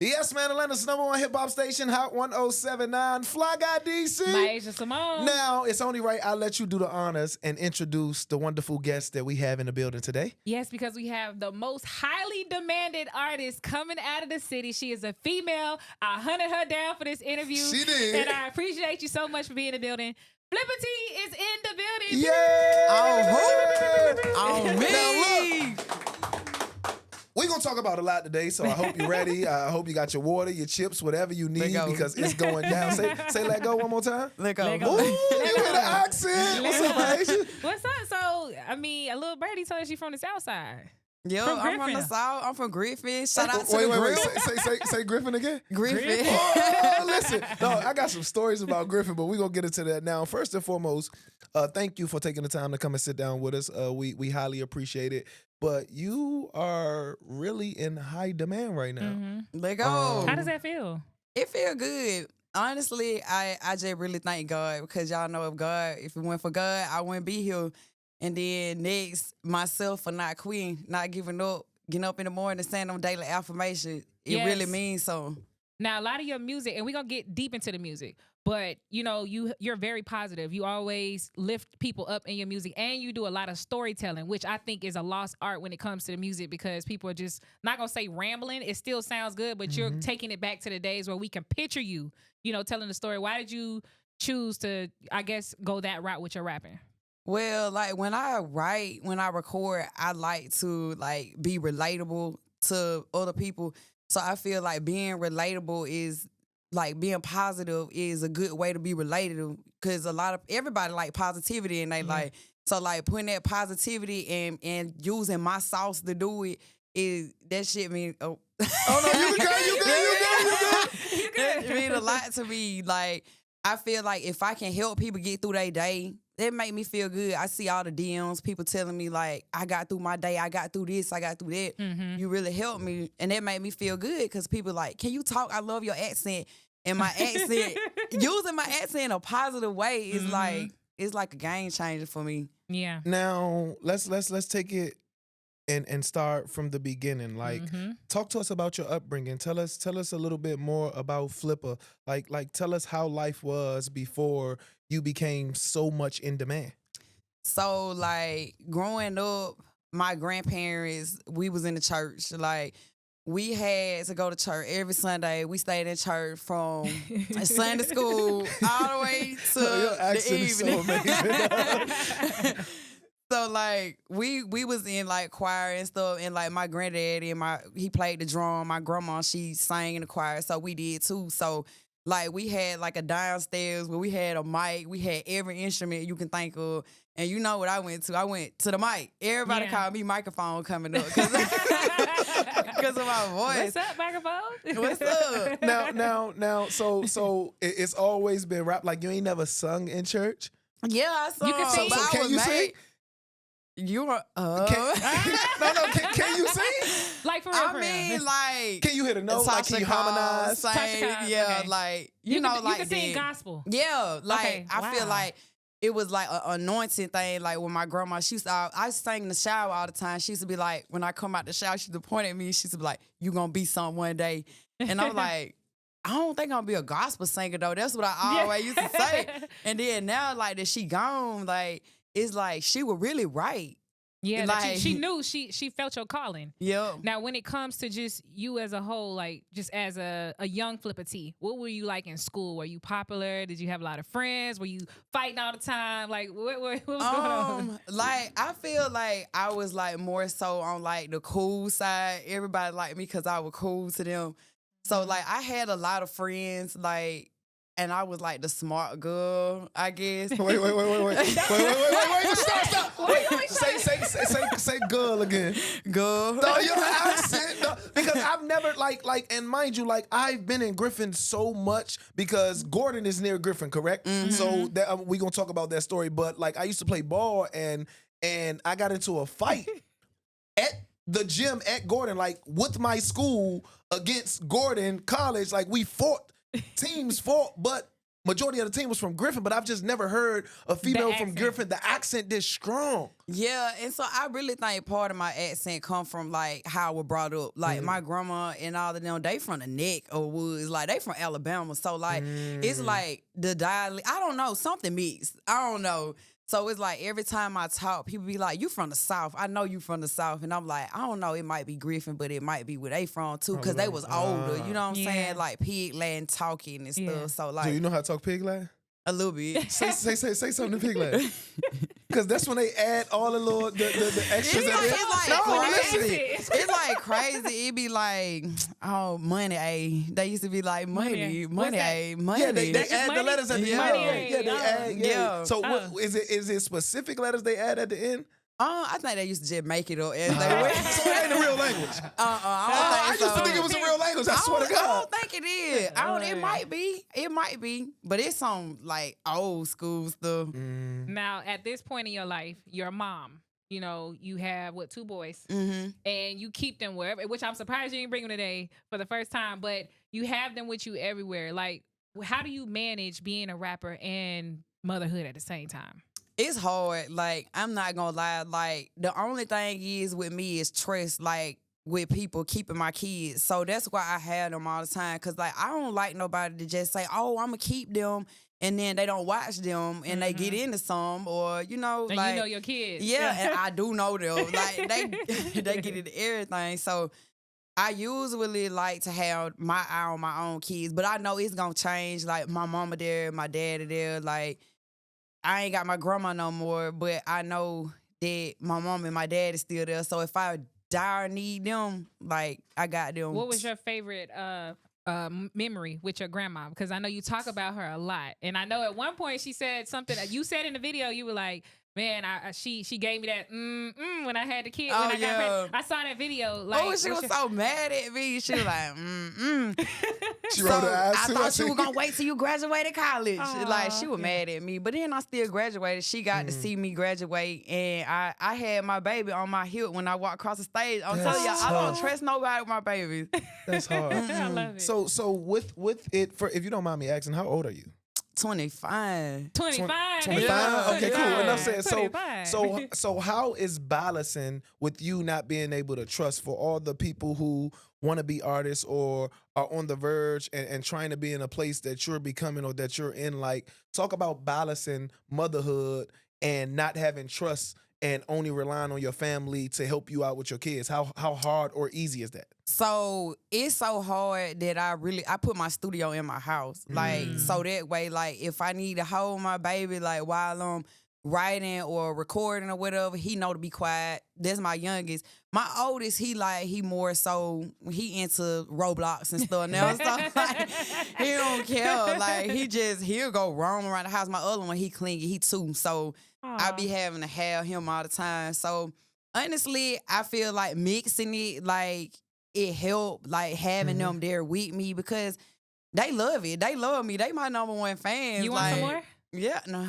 Yes, man, Atlanta's #1 hip-hop station, Hot 1079, Fly Guy DC. My Asia Simone. Now, it's only right I'll let you do the honors and introduce the wonderful guest that we have in the building today. Yes, because we have the most highly demanded artist coming out of the city. She is a female. I hunted her down for this interview. She did. And I appreciate you so much for being in the building. Flippa T is in the building. Yeah! Oh, me! We're going to talk about a lot today, so I hope you're ready. I hope you got your water, your chips, whatever you need, because it's going down. Say let go one more time. Let go. Let go. Ooh, you hear the accent. What's up, Asia? What's up? So, I mean, a little birdie told us she's from the South Side. Yo, From I'm from the Griffin. South. I'm from Griffin. Shout out to Wait, the grill. say Griffin again. Griffin. Oh, listen. No, I got some stories about Griffin, but we're going to get into that now. First and foremost, thank you for taking the time to come and sit down with us. We highly appreciate it. But you are really in high demand right now. Let go. How does that feel? It feel good. Honestly, I just really thank God, because y'all know if it weren't for God, I wouldn't be here. And then next, myself for not quitting, not giving up, getting up in the morning, saying them daily affirmations. It Yes. really means so. Now, a lot of your music, and we're going to get deep into the music, but, you know, you're very positive. You always lift people up in your music, and you do a lot of storytelling, which I think is a lost art when it comes to the music, because people are just not going to say rambling. It still sounds good, but you're taking it back to the days where we can picture you, you know, telling the story. Why did you choose to, I guess, go that route with your rapping? Well, like when I write, when I record, I like to like be relatable to other people. So I feel like being relatable is like being positive is a good way to be relatable, because everybody like positivity, and they like, so like putting that positivity and using my sauce to do it is that shit mean Oh, no, you good. It mean a lot to me. Like, I feel like if I can help people get through their day, that make me feel good. I see all the DMs, people telling me like, I got through my day, I got through this, I got through that. You really helped me, and that made me feel good, because people like, can you talk? I love your accent. And my accent, using my accent in a positive way is like a game changer for me. Yeah. Now, let's take it and start from the beginning. Like, talk to us about your upbringing. Tell us a little bit more about Flippa. Like tell us how life was before you became so much in demand. So like growing up, my grandparents, we was in the church. Like, we had to go to church every Sunday. We stayed in church from Sunday school all the way to Your the accent is so evening. amazing. So like we was in like choir and stuff, and like my granddaddy and he played the drum. My grandma, she sang in the choir, so we did too. So like we had like a downstairs where we had a mic, we had every instrument you can think of. And you know what I went to? I went to the mic. Everybody called me microphone coming up because of my voice. What's up, microphone? What's up? Now, so it's always been rap. Like, you ain't never sung in church? Yeah, I saw. You can sing. but So I can was you mad. sing? You are. No, can you sing? Like, for real, I for real. mean, like. Can you hit a note? Like, can you harmonize? Sing, Tasha Cobbs, yeah, okay. like You know, can, like you can sing that. gospel. Yeah, like Okay, I feel wow. like it was like an anointing thing. Like when my grandma, I sang in the shower all the time. She used to be like, when I come out the shower, she used to point at me. She used to be like, "You gonna be something one day," and I'm like, I don't think I'm gonna be a gospel singer though. That's what I always used to say. And then now, like that she gone, like it's like she was really right. Yeah, Like- she knew, she felt your calling. Yeah. Now, when it comes to just you as a whole, like just as a young Flippa T, what were you like in school? Were you popular? Did you have a lot of friends? Were you fighting all the time? Like, what was going on? Like I feel like I was like more so on like the cool side. Everybody liked me because I was cool to them. So like I had a lot of friends, like, and I was like the smart girl, I guess. Wait. Stop. Wait, say girl again. Girl. No, your accent. No, because I've never like, and mind you, like I've been in Griffin so much because Gordon is near Griffin, correct? So that, we gonna talk about that story. But like I used to play ball and I got into a fight at the gym at Gordon, like with my school against Gordon College. Like we fought, teams fought, but majority of the team was from Griffin, but I've just never heard a female from accent. Griffin. The accent this strong. Yeah, and so I really think part of my accent come from like how I was brought up. Like my grandma and all of them, they from the neck of woods. Like they from Alabama. So like it's like the dialect. I don't know, something mixed. I don't know. So it's like every time I talk, people be like, "You from the South? I know you from the South." And I'm like, I don't know. It might be Griffin, but it might be where they from too, because they was older. You know what I'm saying? Like pig land talking and stuff. So like, Do you know how to talk pig line? a little bit. Say something to pig line. Because that's when they add all the little the extras. It's like crazy. It be like, oh, money, eh? They used to be like money, eh? Money. Yeah, they add money? the letters at the Money, end. Yeah, they add. Yeah. Yeah. So what, is it specific letters they add at the end? I think they used to just make it up as they went. So it ain't a real language. I used to think it was a real language. I swear to God. I don't think it is. It might be. It might be. But it's some like old school stuff. Now, at this point in your life, you're a mom. You know, you have, 2 boys. And you keep them wherever, which I'm surprised you didn't bring them today for the first time, but you have them with you everywhere. Like, how do you manage being a rapper and motherhood at the same time? It's hard. Like, I'm not gonna lie. Like, the only thing is with me is trust, like, with people keeping my kids. So that's why I have them all the time. Cause like, I don't like nobody to just say, oh, I'm gonna keep them, and then they don't watch them and they get into some, or, you know, And like, you know your kids. yeah, and I do know them. Like, they get into everything. So I usually like to have my eye on my own kids, but I know it's gonna change. Like, my mama there, my daddy there, like, I ain't got my grandma no more, but I know that my mom and my dad is still there. So if I die or need them, like, I got them. What was your favorite memory with your grandma? Because I know you talk about her a lot. And I know at one point she said something that you said in the video, you were like, man, she gave me that when I had the kid. When I got pregnant. I saw that video. Like, she was so mad at me. She was like, She rolled her eyes I too. thought she was gonna wait till you graduated college. Like, she was yeah. mad at me. But then I still graduated. She got to see me graduate, and I had my baby on my hip when I walked across the stage. I'm telling y'all, I don't trust nobody with my babies. That's hard. I love it. So with it, for if you don't mind me asking, how old are you? 25. 25. 25? Yeah. Okay, cool. Yeah. Enough said. 25. So how is balancing with you not being able to trust for all the people who want to be artists or are on the verge and trying to be in a place that you're becoming or that you're in? Like, talk about balancing motherhood and not having trust and only relying on your family to help you out with your kids. How hard or easy is that? So it's so hard that I put my studio in my house. Like, so that way, like, if I need to hold my baby, like, while I'm writing or recording or whatever, he know to be quiet. That's my youngest. My oldest, he more so, he into Roblox and stuff now. So like, he don't care. Like, he'll go roam around the house. My other one, he clingy, he 2. So I be having to have him all the time. So honestly, I feel like mixing it, like, it helped, like, having them there with me, because they love it. They love me. They my #1 fans. You want like, some more? Yeah, no.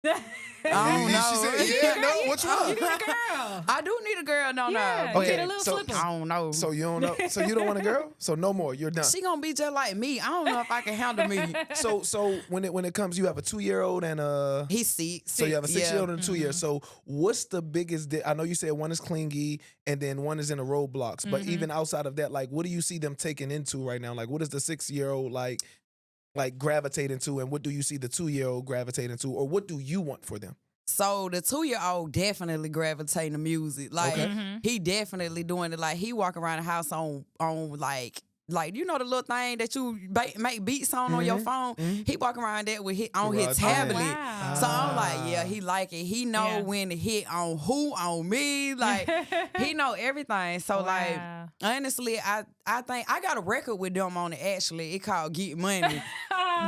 I don't know. She said, yeah, no, what's wrong? You need a girl. I do need a girl, no. Yeah, But get a little Flippa. I don't know. So you don't know. So you don't want a girl? So no more. You're done. She gonna be just like me. I don't know if I can handle me. So when it comes, you have a 2-year-old and a. He's 6. So you have a 6-year-old and a 2-year. So what's the biggest? I know you said one is clingy and then one is in the roadblocks. But even outside of that, like, what do you see them taking into right now? Like, what is the 6-year-old like gravitating to, and what do you see the 2-year-old gravitating to, or what do you want for them? So the 2-year-old definitely gravitating to music. Like, he definitely doing it. Like, he walk around the house on like, you know, the little thing that you make beats on your phone. He walk around that with on his tablet. Wow. So I'm like, yeah, he like it. He know when to hit on who, on me. Like, he know everything. So like, honestly, I think I got a record with them on it. Actually, it called Get Money.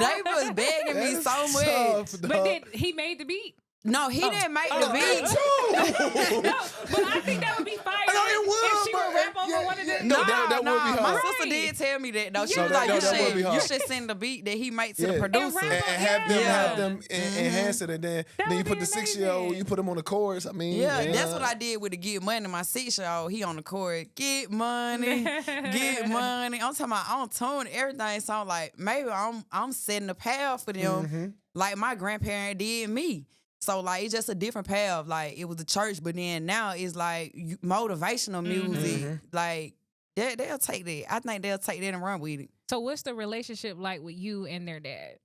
They was begging me so much. But he made the beat. No, he didn't make the beat. No, but I think that would be fire it would, if she would but- rap over yeah, one of yeah. them. No, that would be My hard. sister did tell me that though. She was Yeah. like, No, you that would be should hard. send the beat that he made to Yeah. the producer. And And have them Mm-hmm. enhance it, and then you would put be the 6-year-old, amazing. you put him on the chorus. I mean, Yeah, that's what I did with the Get Money. My 6-year-old, he on the chorus. Get money, get money. I'm talking about on tune, everything. So I'm like, maybe I'm setting the path for them, Mm-hmm. like my grandparent did me. So like it's just a different path. Like it was the church, but then now it's like motivational music. Mm-hmm. Like they'll take that. I think they'll take that and run with it. So what's the relationship like with you and their dad?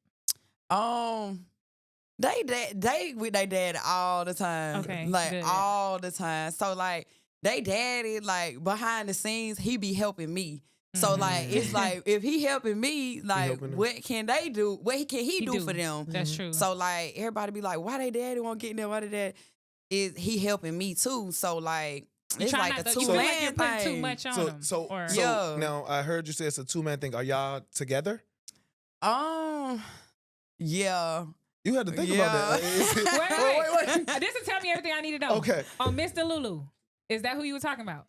They with their dad all the time. Okay, Like good. all the time. So like they daddy, like behind the scenes, he be helping me. So like it's like if he helping me, like helping them. what can they do? What can he do for them? That's true. So like everybody be like, why they daddy won't get in there? Why they dad? Is he helping me too? So like You it's try like not a to- you feel like you're two-man putting too thing. much on So, them. so, or- so Yeah. now I heard you say it's a 2-man thing. Are y'all together? Yeah. You had to think about that. wait. This will tell me everything I need to know. Okay. On Mr. Lulu, is that who you were talking about?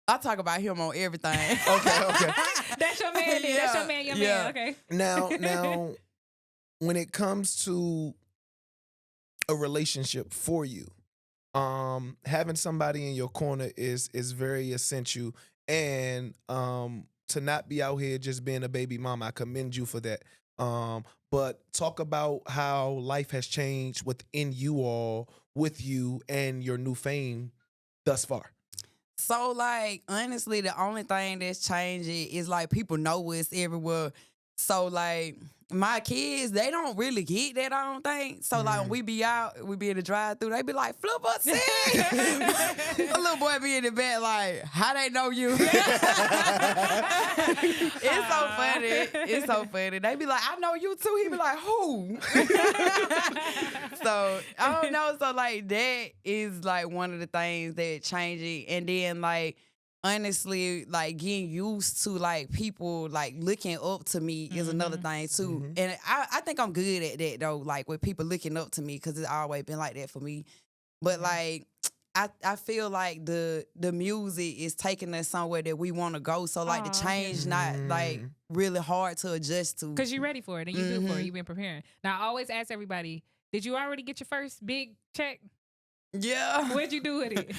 I talk about him on everything. Okay. That's your man. Then. That's your man. Your Yeah. man. Okay. Now, when it comes to a relationship for you, having somebody in your corner is very essential, and to not be out here just being a baby mama, I commend you for that. But talk about how life has changed within you all, with you and your new fame thus far. So, like, honestly, the only thing that's changing is, like, people know us everywhere. So, like, my kids, they don't really get that, I don't think. So, like, when we be out, we be in the drive-thru, they be like, Flippa T! A little boy be in the back like, how they know you? It's so funny. It's so funny. They be like, I know you too. He be like, who? So, I don't know. So, like, that is, like, one of the things that changing. And then, like, honestly, like getting used to like people like looking up to me is another thing too. And I think I'm good at that though, like with people looking up to me, because it's always been like that for me. But like I feel like the music is taking us somewhere that we want to go. So like the change not like really hard to adjust to. Because you're ready for it and you good for it. You've been preparing. Now I always ask everybody, did you already get your first big check? Yeah. What'd you do with it?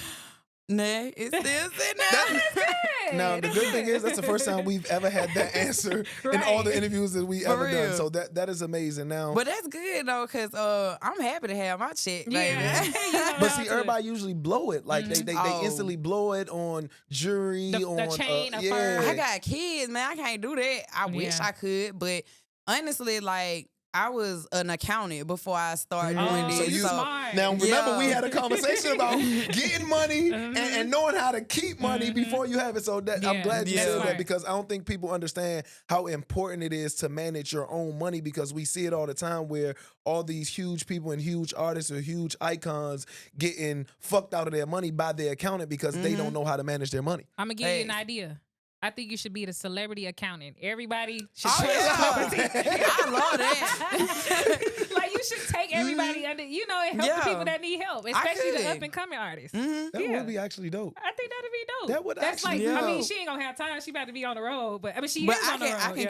Nah, it's still sitting there. Good. Now the good thing is that's the first time we've ever had that answer in all the interviews that we For ever done. real. So that is amazing. Now, But that's good though, cause I'm happy to have my check, baby. Yeah. but see, everybody usually blow it. Like they Oh. instantly blow it on jewelry, The on chain, a yeah. fur. I got kids, man. I can't do that. I wish Yeah. I could, but honestly, like I was an accountant before I started doing Oh, this. So you you- smart. Now remember, we Yeah. had a conversation about getting money and knowing how to keep money before you have it. So that I'm Yeah. glad you Yeah. said that, Smart. because I don't think people understand how important it is to manage your own money, because we see it all the time where all these huge people and huge artists or huge icons getting fucked out of their money by their accountant because they don't know how to manage their money. I'm gonna give you an Hey. idea. I think you should be the celebrity accountant. Everybody should Oh, trust yeah. Flippa T. I love that. Like you should take everybody under, and help the Yeah. people that need help, especially the could. up and coming artists. Mhm. That Yeah. would be actually dope. I think that'd be dope. That would That's actually like, be I mean, dope. she ain't gonna have time. She about to be on the road, but I mean, she But is I on the road. can yeah.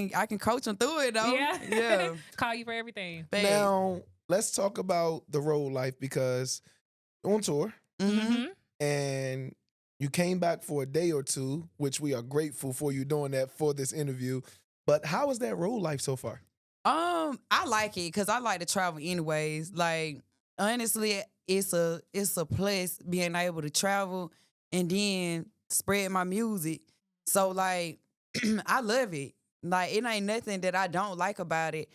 get I can coach them through it though. Yeah. Yeah. Call you for everything. Bad. Now let's talk about the road life, because you're on tour Mhm. and you came back for a day or two, which we are grateful for you doing that for this interview. But how is that road life so far? I like it because I like to travel anyways. Like honestly, it's a plus being able to travel and then spread my music. So like I love it. Like it ain't nothing that I don't like about it.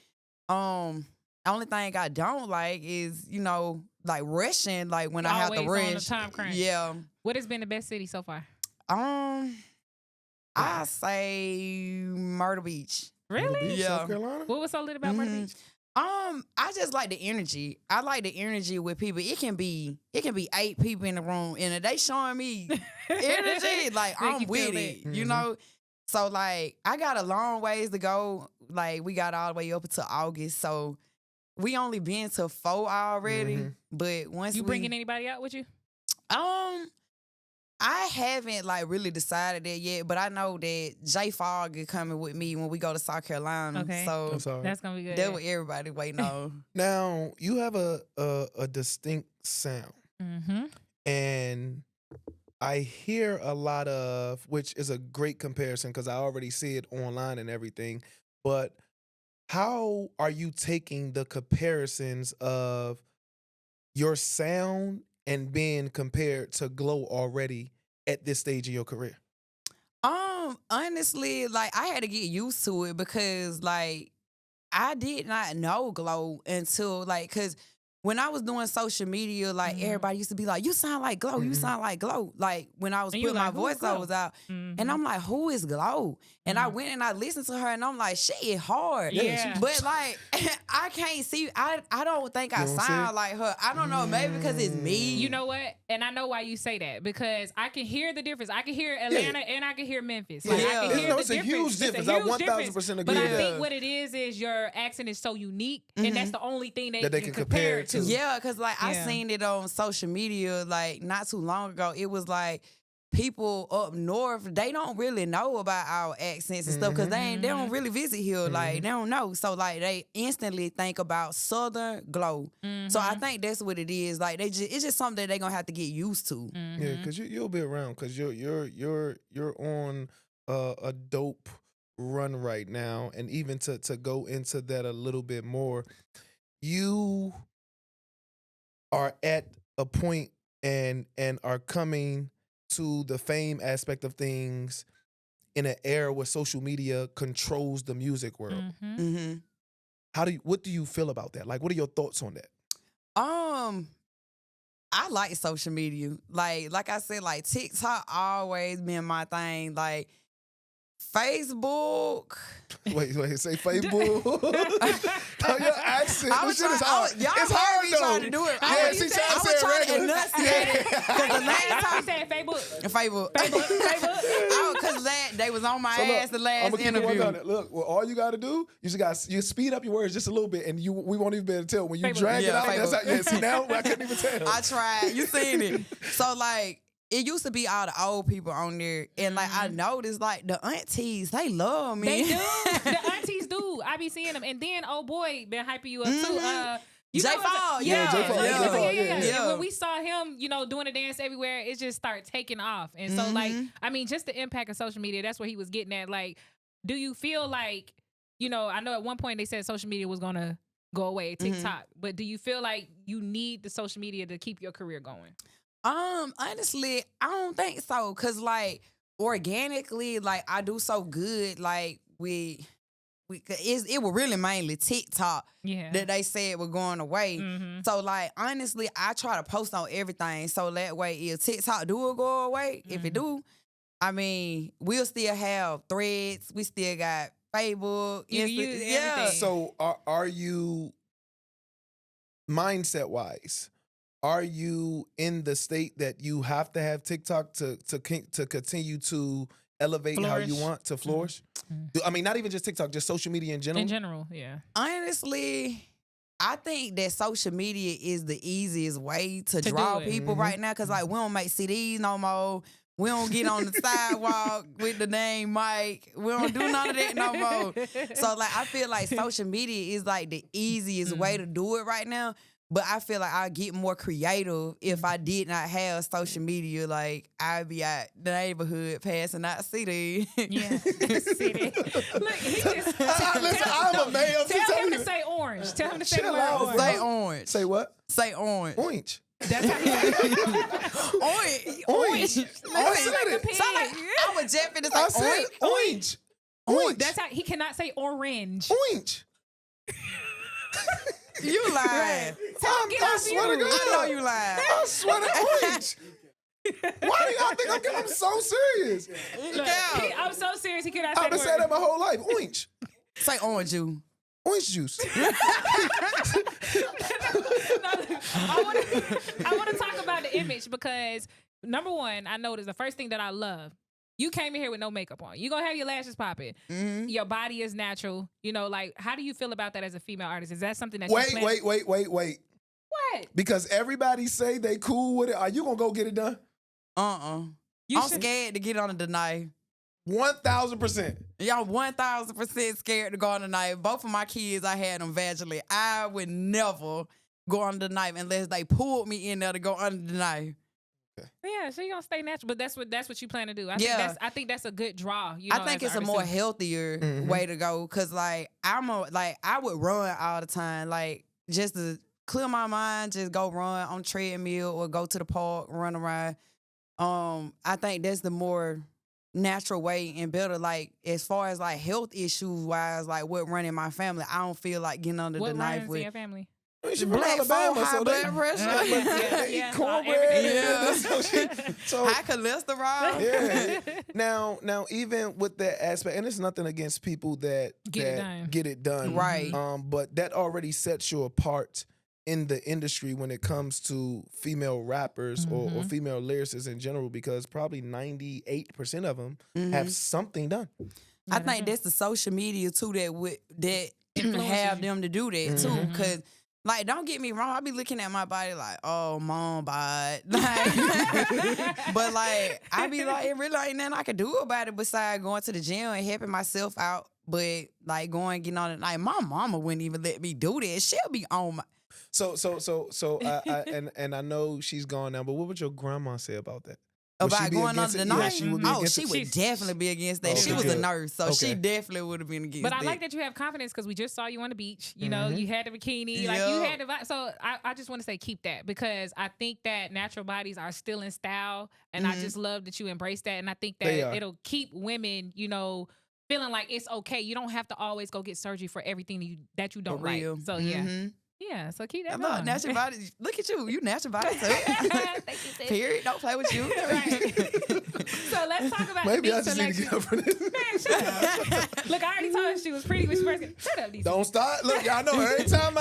Only thing I don't like is, like rushing, like when I have to Always on the rush. time crunch. Yeah. What has been the best city so far? I say Myrtle Beach. Really? Beach, Yeah. South Carolina? What was so lit about Myrtle Mhm. Beach? I just like the energy. I like the energy with people. It can be 8 people in the room, and if they showing me energy, like Make I'm you with feel it, it. you know. So like I got a long ways to go. Like we got all the way up until August. So we only been to 4 already, Mm-hmm. but once You bringing anybody out with you? I haven't like really decided that yet, but I know that Jay Fogg is coming with me when we go to South Carolina. Okay. So That's all right. That's gonna be good. that's what everybody waiting on. Now you have a distinct sound, Mm-hmm. and I hear a lot of, which is a great comparison because I already see it online and everything. But how are you taking the comparisons of your sound and being compared to Glow already at this stage of your career? Honestly, like I had to get used to it because like I did not know Glow until like, cause when I was doing social media, like everybody used to be like, "You sound like Glow, you sound like Glow." Like when I was And you putting my like, "Who is voiceovers Glow?" out, and I'm like, "Who is Glow?" And I went and I listened to her, and I'm like, "Shit, is hard." Yeah. But like, I can't see. I don't think I You don't see sound it? like her. I don't know. Maybe because it's me. You know what? And I know why you say that because I can hear the difference. I can hear Atlanta and I can hear Memphis. Like, I Yeah. can hear No, the it's a difference. huge difference. I 1000% But I agree. think what it is your accent is so unique, and that's the only thing that they you can can compare compare it it to. to. Yeah, because like I Yeah. seen it on social media like not too long ago. It was like people up north, they don't really know about our accents and stuff because they don't really visit here. Like they don't know. So like they instantly think about Southern Glow. So I think that's what it is. Like it's just something that they're gonna have to get used to. Yeah, because you'll be around because you're on a dope run right now, and even to go into that a little bit more, you are at a point and are coming to the fame aspect of things in an era where social media controls the music world. Mm-hmm. What do you feel about that? Like, what are your thoughts on that? I like social media. Like I said, like TikTok always been my thing. Like Facebook. Wait, say Facebook. Oh, your accent. I was This shit is trying, hard. y'all It's heard hard me though. trying to do it. Yeah, was she trying trying to say it to regular. enunciate it. Because the last I time, said Facebook. Facebook. Because they was on my ass the last I'ma keep it interview. 100. Look, well, all you got to do, you speed up your words just a little bit, and we won't even be able to tell when you Facebook. drag it Yeah, out. That's Facebook. how, see now I couldn't even tell. I tried. You seen it. So like it used to be all the old people on there. And like I noticed like the aunties, they love me. They do. The aunties do. I be seeing them. And then old boy been hyping you up too. You Jay know what I'm Fall, saying? yeah, Jay Fall, Jay Fall, yeah. yeah. And when we saw him, doing a dance everywhere, it just started taking off. And so, like, I mean, just the impact of social media, that's what he was getting at. Like, do you feel like, I know at one point they said social media was going to go away, TikTok, but do you feel like you need the social media to keep your career going? Honestly, I don't think so. Cause like organically, like I do so good, like it was really mainly TikTok that they said were going away. So like honestly, I try to post on everything. So that way if TikTok do go away, if it do, I mean, we'll still have Threads, we still got Facebook. You use yeah. everything. So are you, mindset wise, are you in the state that you have to have TikTok to continue to elevate how you Flourish. want to flourish? I mean, not even just TikTok, just social media in general. In general, yeah. Honestly, I think that social media is the easiest way to draw do it. people right now. Cause like we don't make CDs no more. We don't get on the sidewalk with the name Mike. We don't do none of that no more. So like I feel like social media is like the easiest way to do it right now. But I feel like I get more creative if I did not have social media. Like I'd be at the neighborhood passing out CDs. Yeah. CD. Look, he just Listen, I'm a man. I'm just tell telling him you. to say orange. Tell him to say Chill the word out, orange. Say orange. Say what? Say orange. Orange. That's how he Orange. Orange. I said like a it. pig. Sound like I was just finna I say said orange. orange. Orange. That's how he cannot say orange. Orange. You lying. I swear to God. I know you lying. I swear to orange. Why do y'all think I'm so serious? Look, I'm so serious. He cannot say I've the been saying that word. my whole life. Orange. Say orange juice. Orange juice. I want to talk about the image because number one, I noticed the first thing that I love You came in here with no makeup on. You gonna have your lashes popping. Mhm. Your body is natural. You know, like, how do you feel about that as a female artist? Is that something that Wait. you plan? What? Because everybody say they cool with it. Are you gonna go get it done? You I'm should- scared to get on the knife. 1,000%. Y'all 1,000% scared to go on the knife. Both of my kids, I had them vaginally. I would never go on the knife unless they pulled me in there to go under the knife. Yeah, so you gonna stay natural, but that's what you plan to do. Yeah. I think that's a good draw. You know, I think as it's a an more artist, too. healthier Mhm. way to go. Cause like I would run all the time, like just to clear my mind, just go run on treadmill or go to the park, run around. I think that's the more natural way and better. Like as far as like health issues wise, like what running my family, I don't feel like getting under What the knife runs in with your family? She from black folk, Alabama, high so blood they pressure, they Yeah, eat cornbread. everything. And so high cholesterol. yeah. Now, even with that aspect, and it's nothing against people that get it done, Right. But that already sets you apart in the industry when it comes to female rappers or female lyricists in general, because probably 98% of them have something done. I think that's the social media too that Influences have you. them to do that too. Cause like, don't get me wrong, I be looking at my body like, oh, mom, bod. Like, but like, I be like, it really ain't nothing I can do about it besides going to the gym and helping myself out. But like going, getting on it, like my mama wouldn't even let me do that. She'll be on my. So, I know she's gone now, but what would your grandma say about that? Would she About be going against under it? the Yeah, knife? she would be Oh, against she it. would definitely be against that. Okay, She was a good. nurse, so she Okay. definitely would have been against But I that. like that you have confidence because we just saw you on the beach. You know, you had the bikini, like you had the vibe. So I just want to say keep that, because I think that natural bodies are still in style, and I just love that you embrace that. And I think They are. that it'll keep women, you know, feeling like it's okay. You don't have to always go get surgery for everything that you don't For like. real. So yeah, so keep that Look, going. natural body. Look at you. You natural body too. Thank you, sis. Period. Don't play with you. Right. So let's talk about Maybe beat I just need to selection. get up for this. Man, shut up. Look, I already told her she was pretty when she first came. Shut up, DC. Don't start. Look, y'all know every time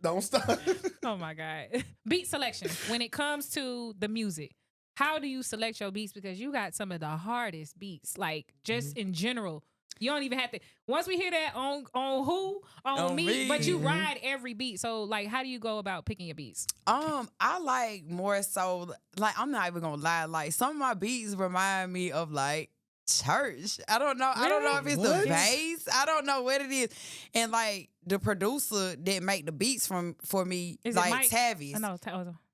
don't start. Oh my God. Beat selection. When it comes to the music, how do you select your beats? Because you got some of the hardest beats, like just in general. You don't even have to. Once we hear that on me, but you ride every beat. So like, how do you go about picking your beats? I like more so, like, I'm not even gonna lie, like some of my beats remind me of like church. I don't know. I don't know if it's What? the bass. I don't know what it is. And like the producer that make the beats for me, Is it like Mike? Tavis. I know.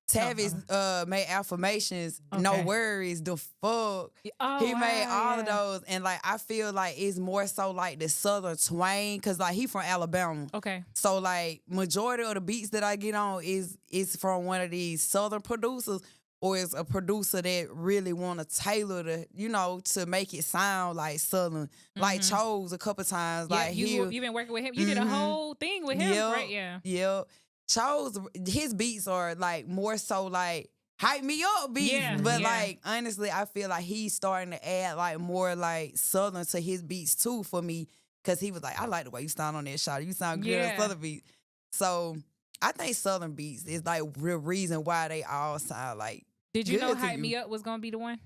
Tavis made affirmations, no Okay. worries, the fuck. Oh, He made all of yeah. those, and like I feel like it's more so like the southern twang, cause like he from Alabama. Okay. So like majority of the beats that I get on is from one of these southern producers, or is a producer that really want to tailor to make it sound like southern. Like Chose a couple times, Yeah, like you've been working with him. You did a whole thing with him, right? Yeah. Yeah. Chose, his beats are like more so like hype me up beats. Yeah, But yeah. like honestly, I feel like he's starting to add like more like southern to his beats too for me. Cause he was like, I like the way you sound on that shot. You sound good Yeah. on southern beats. So I think southern beats is like real reason why they all sound like Did you good know to Hype you. Me Up was gonna be the one?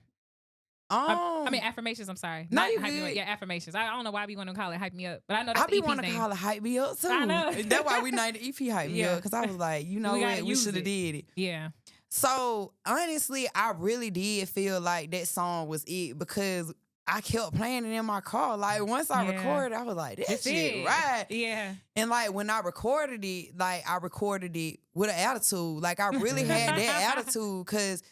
I I mean affirmations. I'm sorry. No, Not you Hype Me Up. good. Yeah, affirmations. I don't know why we want to call it Hype Me Up, but I know that's I be the EP's want to name. call it hype me up too. I know. That's why we named the EP hype me Yeah. up. Cause I was like, you know We gotta what, we use should have it. did it. Yeah. So honestly, I really did feel like that song was it because I kept playing it in my car. Like once I Yeah. recorded, I was like, that That's shit it. right. Yeah. And like when I recorded it, like I recorded it with an attitude. Like I really had that attitude because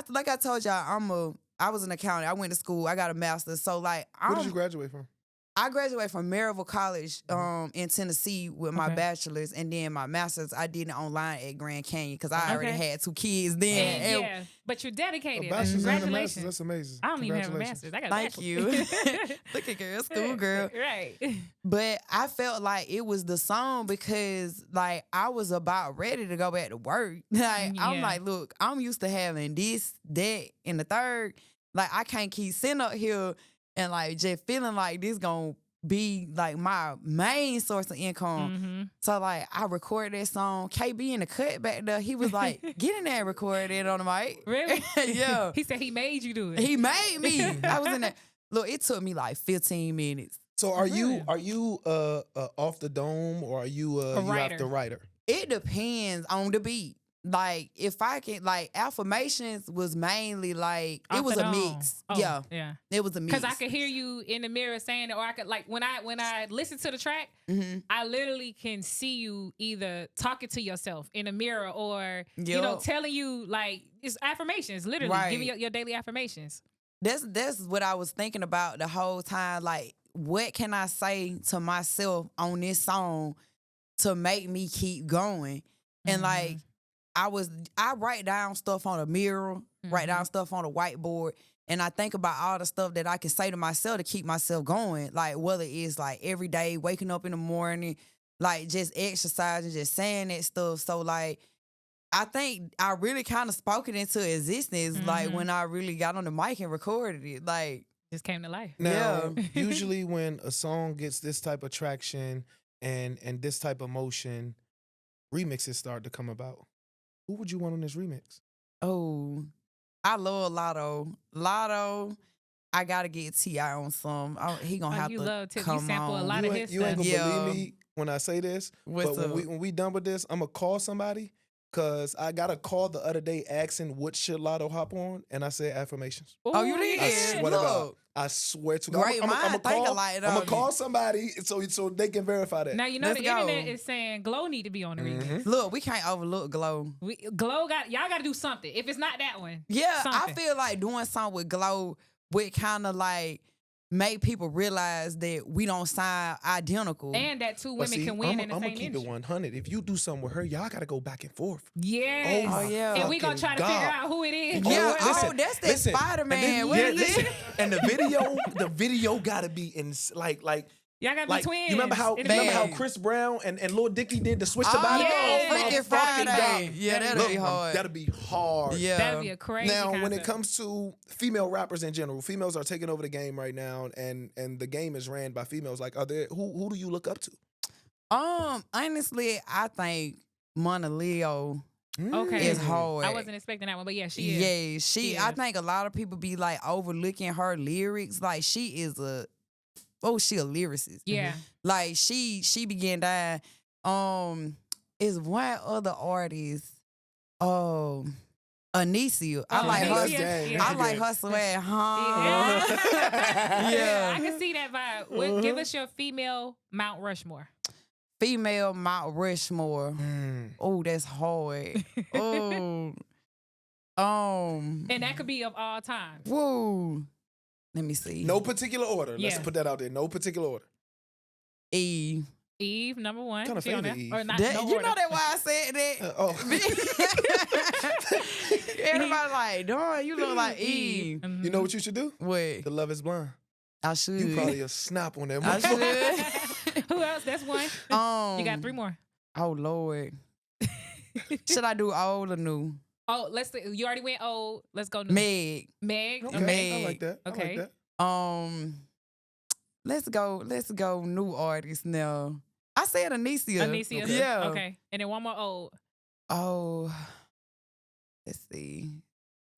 like I told y'all, I was an accountant. I went to school. I got a master's. So like Where did you graduate from? I graduated from Maryville College in Tennessee with my Okay. bachelor's, and then my master's I did it online at Grand Canyon because I already Okay. had 2 kids then. And, And yeah. But you're dedicated. A bachelor's and a master's. Congratulations. That's amazing. I don't even have a Congratulations. master's. I got a Thank bachelor's. you. Look at girl, school girl. Right. But I felt like it was the song because like I was about ready to go back to work. Like I'm Yeah. like, look, I'm used to having this, that, and the third. Like I can't keep sitting up here and like just feeling like this gonna be like my main source of income. Mm-hmm. So like I recorded that song. KB in the cut back there, he was like, get in there and record it on the mic. Really? Yeah. He said he made you do it. He made me. I was in there. Look, it took me like 15 minutes. So are you Really? off the dome, or are you you have writer. the writer? It depends on the beat. Like if I can, like affirmations was mainly like it Off was the a dome. mix. Oh, Yeah, yeah. it was a mix. Because I could hear you in the mirror saying it, or I could like when I listen to the track, Mhm. I literally can see you either talking to yourself in the mirror or you know Yup. telling you like it's affirmations, literally Right. giving your daily affirmations. That's what I was thinking about the whole time. Like, what can I say to myself on this song to make me keep going? And like, I write down stuff on a mirror, write down stuff on a whiteboard, and I think about all the stuff that I can say to myself to keep myself going. Like whether it's like every day waking up in the morning, like just exercising, just saying that stuff. So like, I think I really kind of spoke it into existence, like when I really got on the mic and recorded it. Like, Just came to life. Now, usually when a song gets this type of traction and this type of motion, remixes start to come about. Who would you want on this remix? oh, I love Lotto. Lotto, I gotta get T.I. on some. He gonna have you to love to come you sample a on. lot You of ain't, his you ain't stuff. gonna Yeah. believe me when I say this, What's but up? when we done with this, I'm gonna call somebody because I got a call the other day asking what should Lotto hop on, and I said affirmations. Oh, you Ooh, did? I Yeah. swear to God. Look. I swear to God. Great mind think alike, I'm gonna don't call it? somebody so they can verify that. Now you know Let's the go. internet is saying Glow need to be on the remix. Look, we can't overlook Glow. Glow y'all got to do something. If it's not that one, Yeah, something. I feel like doing something with Glow would kind of like make people realize that we don't sound identical. and that two But women see, can win in the I'm same gonna keep industry. it 100. If you do something with her, y'all gotta go back and forth. Yes. Oh, yeah. And we gonna try to fucking figure God. out who it is. Yeah, listen, that's that listen. Spider-Man. And then- What yeah, is it? listen. And the video gotta be in like Y'all gotta be like twins. you remember how in the Man. remember video. how Chris Brown and Lil Dicky did the switch the Oh, body? yeah. my Freaking fucking Friday. God. Yeah, that'll be Look, hard. That'll be hard. Yeah. That'd be a crazy Now, when concept. it comes to female rappers in general, females are taking over the game right now, and the game is ran by females. Like, are there who do you look up to? Honestly, I think Mona Leo Okay. is hard. I wasn't expecting that one, but yeah, she is. Yeah, She I is. think a lot of people be like overlooking her lyrics. Like she a lyricist. Yeah. Like she began dying. Is one other artist. Anicia. I Oh, like her. Anicia, yeah. I like her swag, huh? Yeah. Yeah. I can see that vibe. Give us your female Mount Rushmore. Female Mount Rushmore. Oh, that's hard. Oh. And that could be of all time. Whoa. Let me see. No particular order. Let's Yeah. put that out there. No particular order. Eve. Eve, number one. Kinda She on favorite there. Eve. Or not, That, no you order. know that why I said that? Everybody like, darn, you look like Eve. Mhm. You know what you should do? What? The Love Is Blind. I should. You probably a snap on that. I motherfucker. should. Who else? That's one. You got three more. Oh Lord. Should I do old or new? Oh, let's see. You already went old. Let's go new. Meg. Meg. Okay, Okay. I like that. I Okay. like that. Let's go new artist now. I said Anicia. Anicia. Okay. Yeah. Okay. And then one more old. Oh. Let's see.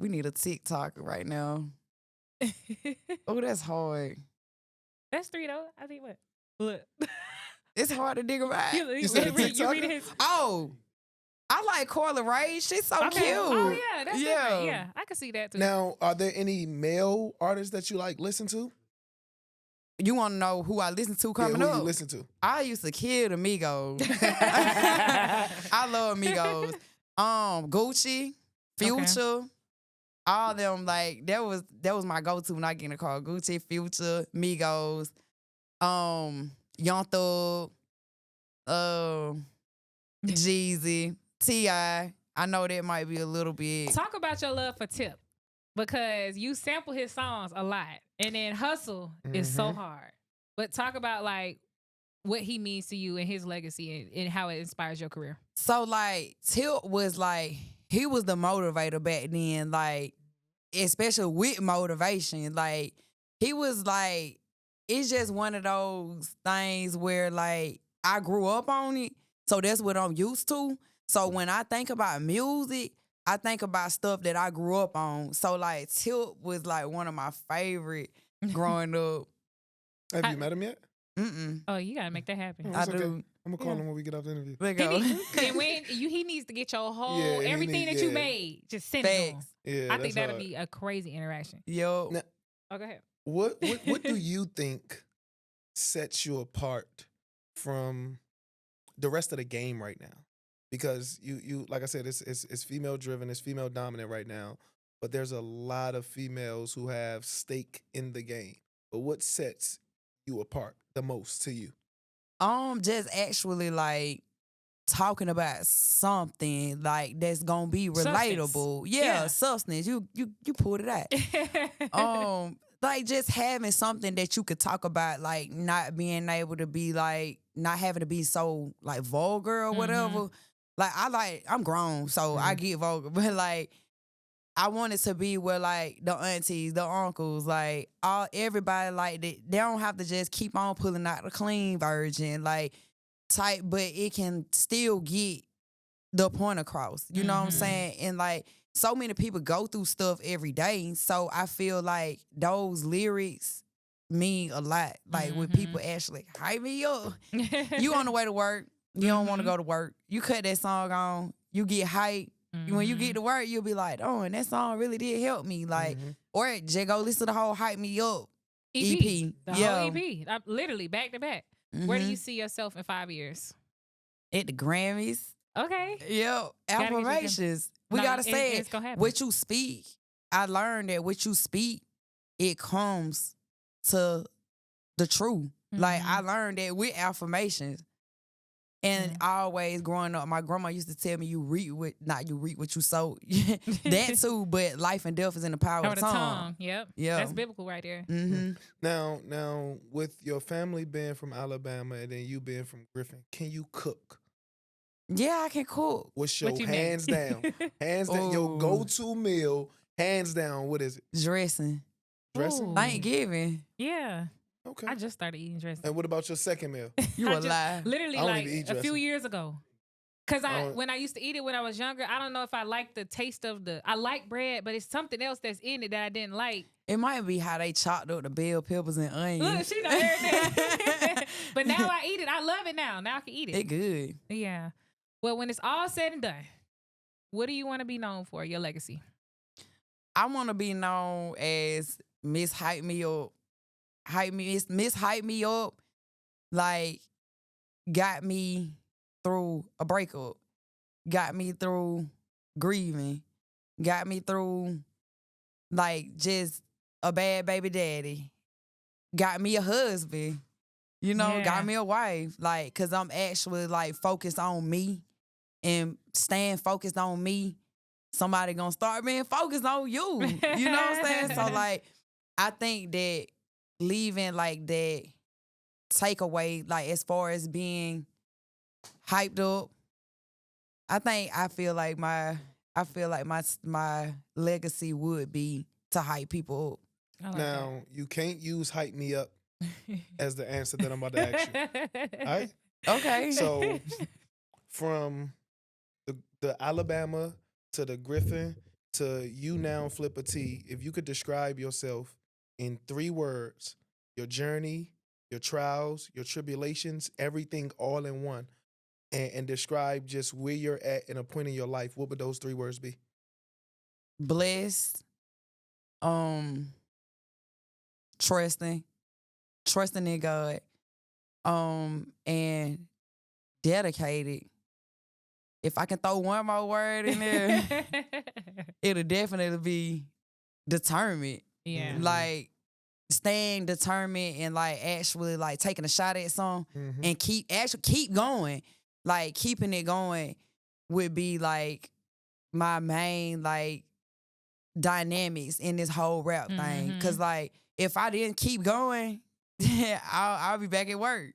We need a TikTok right now. Oh, that's hard. That's three though. I think what? Look. It's hard to dig about. You said a read TikToker? his. Oh, I like Corla Ray. She's so Okay. cute. Oh yeah, that's Yeah. different. Yeah, I can see that too. Now, are there any male artists that you like listen to? You want to know who I listen to Yeah, coming who up? you listen to? I used to kill the Migos. I love Migos. Gucci, Future, all them like that was my go-to when I get in the car. Gucci, Future, Migos, Young Thug, Jeezy, T.I. I know that might be a little bit. Talk about your love for Tip because you sample his songs a lot, and then Hustle is so hard. But talk about like what he means to you and his legacy and how it inspires your career. So like Tip was like he was the motivator back then, like especially with motivation. Like he was like it's just one of those things where like I grew up on it, so that's what I'm used to. So when I think about music, I think about stuff that I grew up on. So like Tip was like one of my favorite growing up. Have you met him yet? Oh, you gotta make that happen. Oh, I it's okay. do. I'm gonna call him when we get off the interview. Let He go. and when he needs to get your whole Yeah, he everything need- that you yeah. made, just send it to him. Facts. Yeah, I think that's that'll hard. be a crazy interaction. Yo. Now, Oh, go ahead. What do you think sets you apart from the rest of the game right now? Because you like I said, it's female driven, it's female dominant right now, but there's a lot of females who have stake in the game. But what sets you apart the most to you? Just actually like talking about something like that's gonna be relatable. Yeah. Substance. You pulled it out. Like just having something that you could talk about, like not being able to be like not having to be so like vulgar or whatever. Like I'm grown, so I get vulgar, but like I want it to be where like the aunties, the uncles, like everybody like they don't have to just keep on pulling out the clean version, like type, but it can still get the point across. You know what I'm saying? And like so many people go through stuff every day. So I feel like those lyrics mean a lot. Like when people actually hype me up. You on the way to work, you don't want to go to work. You cut that song on, you get hyped. When you get to work, you'll be like, oh, and that song really did help me. Like, or just go listen to the whole Hype Me Up EP. The whole EP. Literally back to back. Where do you see yourself in 5 years? At the Grammys. Okay. Yep. Gotta get you Affirmations. We No, gotta say it's gonna happen. what you speak. I learned that what you speak, it comes to the truth. Like I learned that with affirmations. And always growing up, my grandma used to tell me you reap what you sow. That too, but life and death is in the power of the tongue. Yep. Yeah. That's biblical right there. Now, with your family being from Alabama and then you being from Griffin, can you cook? Yeah, I can cook. What's your What you make? hands down? Hands down, your Ooh. go-to meal, hands down, what is it? Dressing. Dressing? Ooh. Thanksgiving. Yeah. Okay. I just started eating dressing. And what about your second meal? You I a just- lie. Literally I don't like even eat a few dressing. years ago. Cause don't- when I used to eat it when I was younger, I don't know if I like the taste of I like bread, but it's something else that's in it that I didn't like. It might be how they chopped up the bell peppers and onions. Look, she know everything. But now I eat it. I love it now. Now I can eat it. It good. Yeah. Well, when it's all said and done, what do you want to be known for? Your legacy? I want to be known as Miss Hype Me Up. Miss Hype Me Up, like, got me through a breakup, got me through grieving, got me through, like, just a bad baby daddy, got me a husband, got me a wife, like, because I'm actually, like, focused on me and staying focused on me. Somebody gonna start being focused on you. You know what I'm saying? So, like, I think that leaving like that takeaway, like as far as being hyped up, I feel like my legacy would be to hype people I like Now, you can't use hype me up as the answer that I'm about to ask you. All right? up. Okay. So, from the Alabama to the Griffin to you now, Flippa T, if you could describe yourself in 3 words, your journey, your trials, your tribulations, everything all in one, and describe just where you're at in a point in your life, what would those 3 words be? Blessed, trusting in God, and dedicated. If I can throw one more word in there, it'll definitely be determined. Yeah. Like staying determined and like actually like taking a shot at something and keep going. Like keeping it going would be like my main like dynamics in this whole rap thing. Cause like if I didn't keep going, I'll be back at work.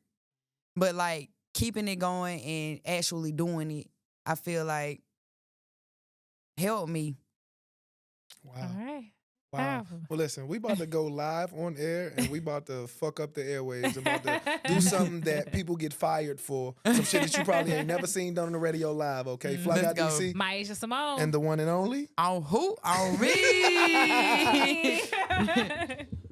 But like keeping it going and actually doing it, I feel like helped me. Wow. All right. Wow. Powerful. Well, listen, we about to go live on air and we about to fuck up the airwaves. About to do something that people get fired for. Some shit that you probably ain't never seen done on the radio live, okay? Fly Let's out go. DC. Maisha Simone. And the one and only. On who? On me.